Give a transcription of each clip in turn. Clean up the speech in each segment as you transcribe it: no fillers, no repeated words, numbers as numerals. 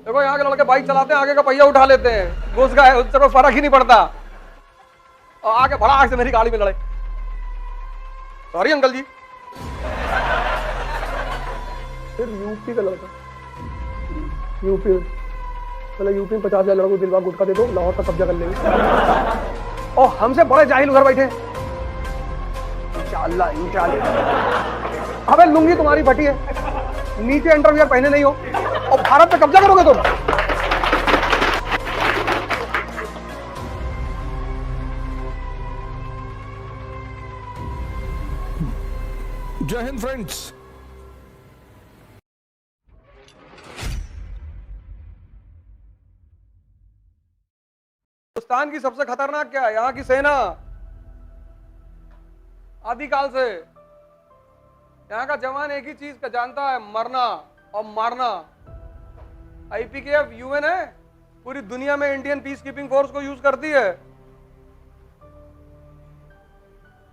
देखो यहाँ के लड़के बाइक चलाते हैं, आगे का पहिया उठा लेते हैं, घुस गए, उससे कोई फर्क ही नहीं पड़ता और आगे भड़ाक से मेरी गाड़ी में लड़े। सॉरी अंकल जी। फिर यूपी का लड़का, यूपी मतलब यूपी में 50,000 लड़कों को दिलवा गुटखा दे दो, लाहौर का कब्जा कर लेंगे और हमसे बड़े जाहिल उधर बैठे। इंशाअल्लाह इंशाअल्लाह। अबे लुंगी तुम्हारी फटी है, नीचे अंडरवियर पहने नहीं हो और भारत पे कब्जा करोगे तुम। जय हिंद फ्रेंड्स। हिंदुस्तान की सबसे खतरनाक क्या है? यहाँ की सेना आदिकाल से। यहाँ का जवान एक ही चीज का जानता है, मरना और मारना। आईपीकेएफ यूएन है, पूरी दुनिया में इंडियन पीस कीपिंग फोर्स को यूज करती है।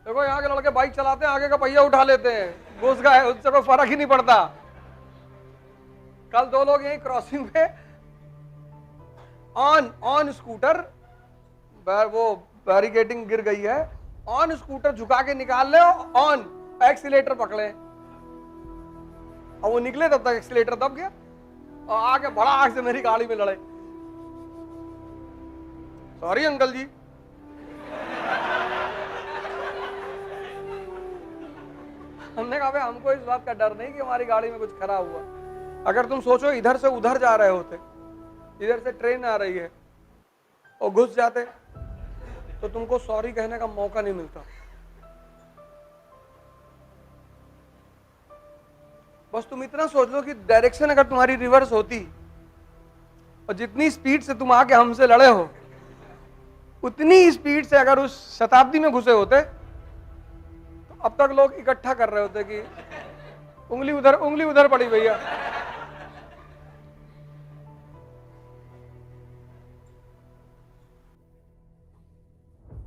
देखो यहाँ के लड़के बाइक चलाते हैं, आगे का पहिया उठा लेते हैं, घुस गए, उससे कोई फर्क ही नहीं पड़ता। कल दो लोग यही क्रॉसिंग पे ऑन स्कूटर, वो बैरिकेडिंग गिर गई है, ऑन स्कूटर झुका के निकाल ले, ऑन एक्सीलेटर पकड़े और वो निकले, तब तक एक्सीलेटर दब गया और आगे भड़ाक से मेरी गाड़ी में लड़े। सॉरी अंकल जी। हमने कहा भाई हमको इस बात का डर नहीं कि हमारी गाड़ी में कुछ खराब हुआ। अगर तुम सोचो इधर से उधर जा रहे होते, इधर से ट्रेन आ रही है और घुस जाते तो तुमको सॉरी कहने का मौका नहीं मिलता। बस तुम इतना सोच लो कि डायरेक्शन अगर तुम्हारी रिवर्स होती और जितनी स्पीड से तुम आके हमसे लड़े हो, उतनी स्पीड से अगर उस शताब्दी में घुसे होते तो अब तक लोग इकट्ठा कर रहे होते कि उंगली उधर पड़ी भैया।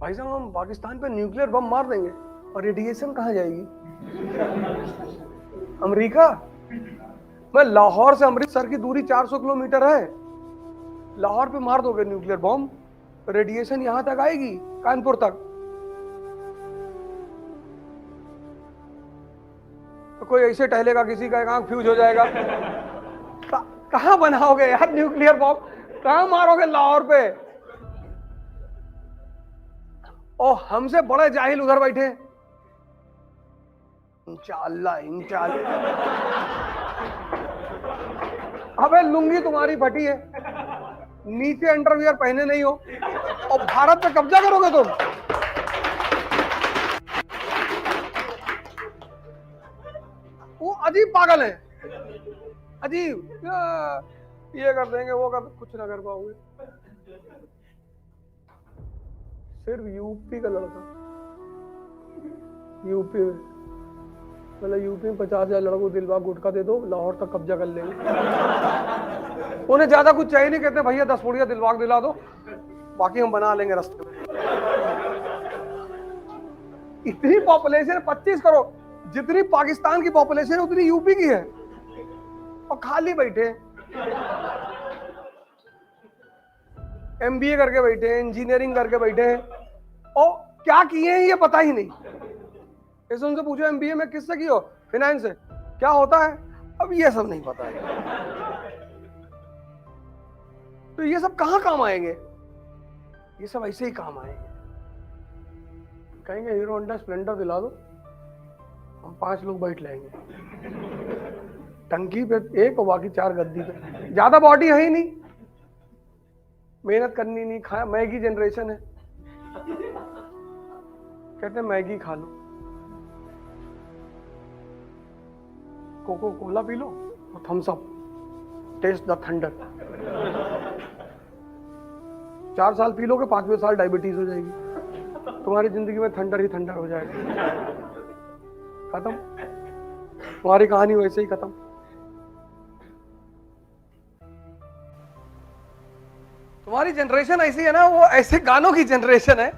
भाई साहब हम पाकिस्तान पे न्यूक्लियर बम मार देंगे और रेडिएशन कहां जाएगी? अमेरिका में लाहौर से अमृतसर की दूरी 400 किलोमीटर है। लाहौर पे मार दोगे न्यूक्लियर बम, रेडिएशन यहां तक आएगी, कानपुर तक। तो कोई ऐसे टहलेगा, किसी का एक आंख फ्यूज हो जाएगा। कहां बनाओगे यार न्यूक्लियर बम? कहां मारोगे लाहौर पे? और हमसे बड़े जाहिल उधर बैठे। इंशाअल्लाह इंशाअल्लाह। अबे लुंगी तुम्हारी फटी है, नीचे अंडरवियर पहने नहीं हो और भारत पे कब्जा करोगे तुम। वो अजीब पागल है, अजीब, ये कर देंगे, वो कर, कुछ ना कर पाओगे। सिर्फ यूपी का लड़का, यूपी में मतलब यूपी में 50,000 लड़कों को दिलवा गुटखा दे दो, लाहौर तक कब्जा कर लेंगे। उन्हें ज्यादा कुछ चाहिए नहीं, कहते भैया 10 पुड़िया दिलवा दिला दो, बाकी हम बना लेंगे रास्ते में। इतनी पॉपुलेशन 25 करोड़, जितनी पाकिस्तान की पॉपुलेशन है उतनी यूपी की है और खाली बैठे, एमबीए करके बैठे हैं, इंजीनियरिंग करके बैठे हैं और क्या किए हैं ये पता ही नहीं। ऐसे उनसे पूछो एमबीए में किससे किए हो? फाइनेंस से। क्या होता है? अब ये सब नहीं पता है। तो ये सब कहां काम आएंगे? ये सब ऐसे ही काम आएंगे। कहेंगे हीरो होंडा स्प्लेंडर दिला दो, हम 5 लोग बैठ लेंगे टंकी पे एक और बाकी 4 गद्दी पे। ज्यादा बॉडी है ही नहीं, मेहनत करनी नहीं, खाया, मैगी जनरेशन है, कहते हैं मैगी खा लो, कोको कोला पी लो और Thums Up, taste the thunder. 4 साल पी लोगे, 5वें साल डायबिटीज हो जाएगी, तुम्हारी जिंदगी में थंडर ही थंडर हो जाएगा। खत्म, तुम्हारी कहानी वैसे ही खत्म। तुम्हारी जनरेशन ऐसी है ना, वो ऐसे गानों की जनरेशन है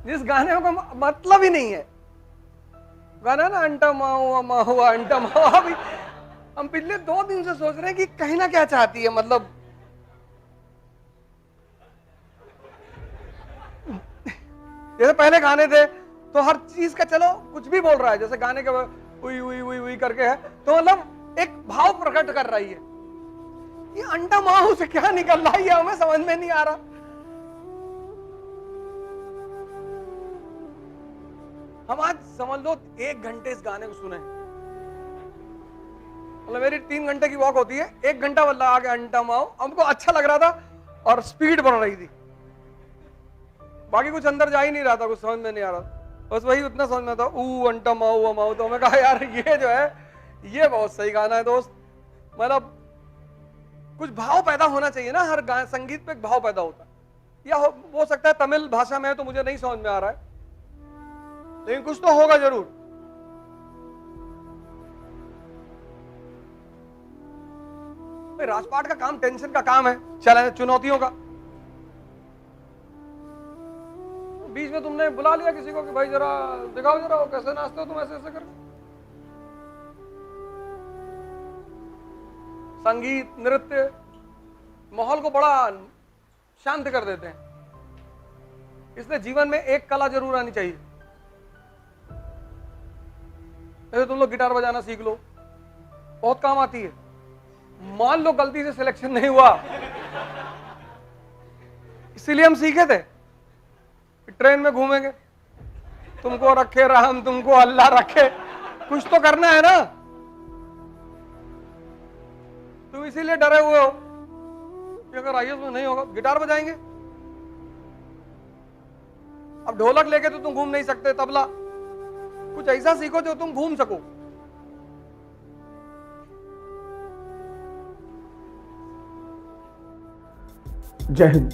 जिस गाने का मतलब ही नहीं है। गाना ना अंटा माहुआ माहुआ अंटा माहुआ, अभी हम पिछले 2 दिन से सोच रहे हैं कि कहीं ना क्या चाहती है, मतलब जैसे पहले गाने थे तो हर चीज का चलो कुछ भी बोल रहा है, जैसे गाने के उई उई उई उई करके है तो मतलब एक भाव प्रकट कर रही है। ये अंडा माहू से क्या निकल रहा है ये हमें समझ में नहीं आ रहा। हम आज समझ लो 1 घंटे इस गाने को सुने, मतलब मेरी 3 घंटे की वॉक होती है, 1 घंटा बल्ला आगे अंडा माओ, हमको अच्छा लग रहा था और स्पीड बढ़ रही थी, बाकी कुछ अंदर जा ही नहीं रहा था, कुछ समझ में नहीं आ रहा था, बस वही उतना समझ में था ऊ अंटा माओ माओ। तो मैं कहा यार ये जो है ये बहुत सही गाना है दोस्त, मतलब कुछ भाव पैदा होना चाहिए ना, हर संगीत पे एक भाव पैदा होता है। या हो सकता है तमिल भाषा में है तो मुझे नहीं समझ में आ रहा है, लेकिन कुछ तो होगा जरूर। राजपाट का काम टेंशन का काम है, चैलेंज चुनौतियों का। बीच में तुमने बुला लिया किसी को कि भाई जरा दिखाओ जरा कैसे नाचते हो तुम ऐसे ऐसे कर। संगीत नृत्य माहौल को बड़ा शांत कर देते हैं, इसलिए जीवन में एक कला जरूर आनी चाहिए। जैसे तुम लोग गिटार बजाना सीख लो, बहुत काम आती है। मान लो गलती से सिलेक्शन नहीं हुआ, इसीलिए हम सीखे थे, ट्रेन में घूमेंगे, तुमको रखे राम तुमको अल्लाह रखे, कुछ तो करना है ना। तुम इसीलिए डरे हुए हो कि अगर आईएएस में नहीं होगा, गिटार बजाएंगे। अब ढोलक लेके तो तुम घूम नहीं सकते, तबला, कुछ ऐसा सीखो जो तुम घूम सको। जय हिंद।